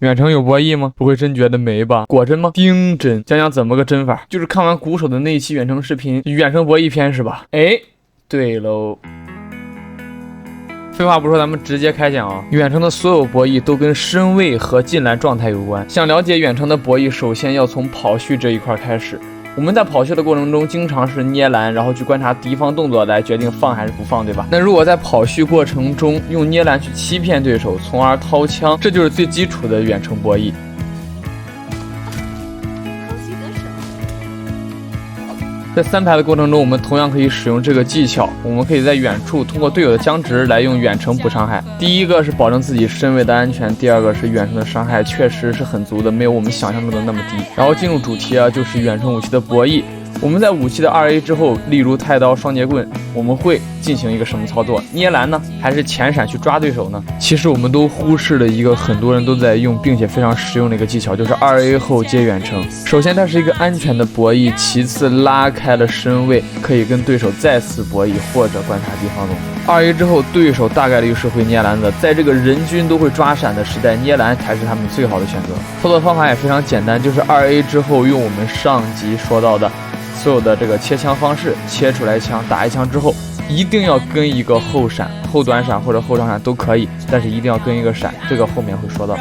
远程有博弈吗？不会真觉得没吧？果真吗？丁真，讲讲怎么个真法？就是看完鼓手的那一期远程视频，远程博弈篇是吧？哎，对喽。废话不说，咱们直接开讲啊！远程的所有博弈都跟身位和近栏状态有关。想了解远程的博弈，首先要从跑序这一块开始。我们在跑序的过程中，经常是捏栏，然后去观察敌方动作来决定放还是不放，对吧？那如果在跑序过程中用捏栏去欺骗对手，从而掏枪，这就是最基础的远程博弈。在3排的过程中，我们同样可以使用这个技巧。我们可以在远处通过队友的僵直来用远程补伤害。第一个是保证自己身位的安全，第二个是远程的伤害确实是很足的，没有我们想象中的那么低。然后进入主题啊，就是远程武器的博弈。我们在武器的2A 之后，例如太刀、双节棍，我们会进行一个什么操作？捏栏呢，还是前闪去抓对手呢？其实我们都忽视了一个很多人都在用并且非常实用的一个技巧，就是 2A 后接远程。首先它是一个安全的博弈，其次拉开了身位，可以跟对手再次博弈或者观察敌方动作。2A 之后，对手大概率是会捏栏的，在这个人均都会抓闪的时代，捏栏才是他们最好的选择。操作方法也非常简单，就是 2A 之后用我们上集说到的所有的这个切枪方式，切出来枪，打一枪之后，一定要跟一个后闪、后短闪或者后长闪都可以，但是一定要跟一个闪，这个后面会说到。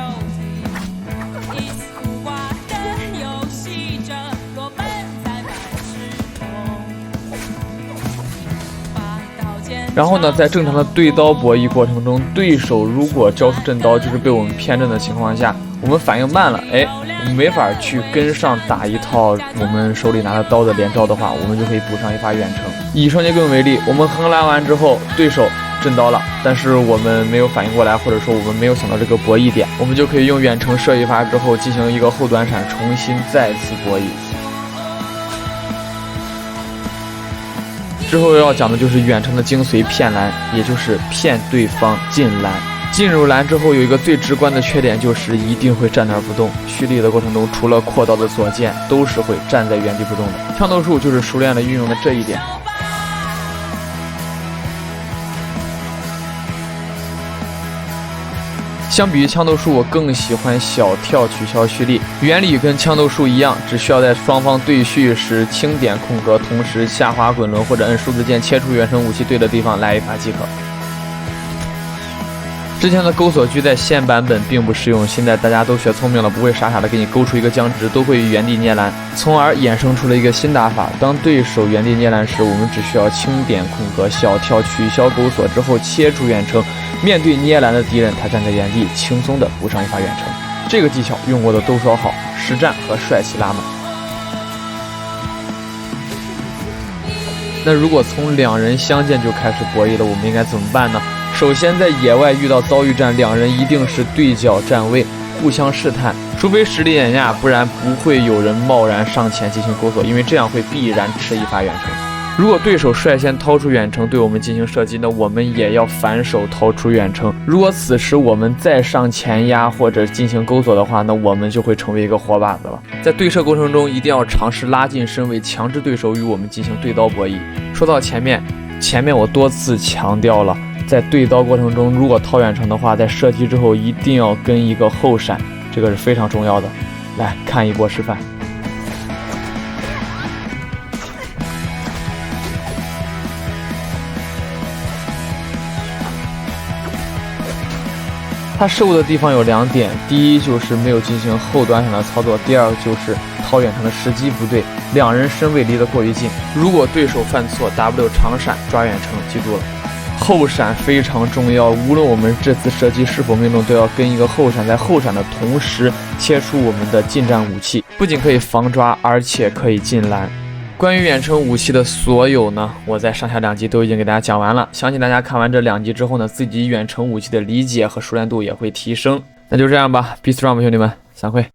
然后呢，在正常的对刀博弈过程中，对手如果交出震刀，就是被我们骗阵的情况下，我们反应慢了，我们没法去跟上打一套我们手里拿着刀的连招的话，我们就可以补上一发远程。以双节棍为例，我们横拦完之后，对手震刀了，但是我们没有反应过来，或者说我们没有想到这个博弈点，我们就可以用远程射一发之后进行一个后短闪，重新再次博弈。之后要讲的就是远程的精髓骗栏，也就是骗对方进栏。进入栏之后有一个最直观的缺点，就是一定会站那儿不动。蓄力的过程中，除了扩刀的左键，都是会站在原地不动的。枪头术就是熟练的运用了这一点。相比于枪头术，我更喜欢小跳取消蓄力，原理跟枪头术一样，只需要在双方对蓄时轻点空格，同时下滑滚轮或者摁数字键切出远程武器对的地方来一发即可。之前的钩锁狙在现版本并不适用，现在大家都学聪明了，不会傻傻的给你勾出一个僵直，都会原地捏栏，从而衍生出了一个新打法。当对手原地捏栏时，我们只需要轻点空格，小跳取消钩锁之后切出远程，面对捏栏的敌人，他站在原地轻松的补上一发远程。这个技巧用过的都说好，实战和帅气拉满。那如果从2人相见就开始博弈了，我们应该怎么办呢？首先，在野外遇到遭遇战，2人一定是对角站位，互相试探，除非实力碾压，不然不会有人贸然上前进行钩锁，因为这样会必然吃一发远程。如果对手率先掏出远程对我们进行射击，那我们也要反手掏出远程。如果此时我们再上前压或者进行钩锁的话，那我们就会成为一个活靶子了。在对射过程中，一定要尝试拉近身位，强制对手与我们进行对刀博弈。说到前面我多次强调了，在对刀过程中，如果掏远程的话，在射击之后一定要跟一个后闪，这个是非常重要的。来看一波示范。他失误的地方有2点，第一就是没有进行后短闪的操作，第二个就是掏远程的时机不对，2人身位离得过于近。如果对手犯错 ，W 长闪抓远程，记住了，后闪非常重要，无论我们这次射击是否命中，都要跟一个后闪，在后闪的同时切出我们的近战武器，不仅可以防抓，而且可以进栏。关于远程武器的所有呢，我在上下2集都已经给大家讲完了，相信大家看完这2集之后呢，自己远程武器的理解和熟练度也会提升。那就这样吧， Be strong 兄弟们，散会。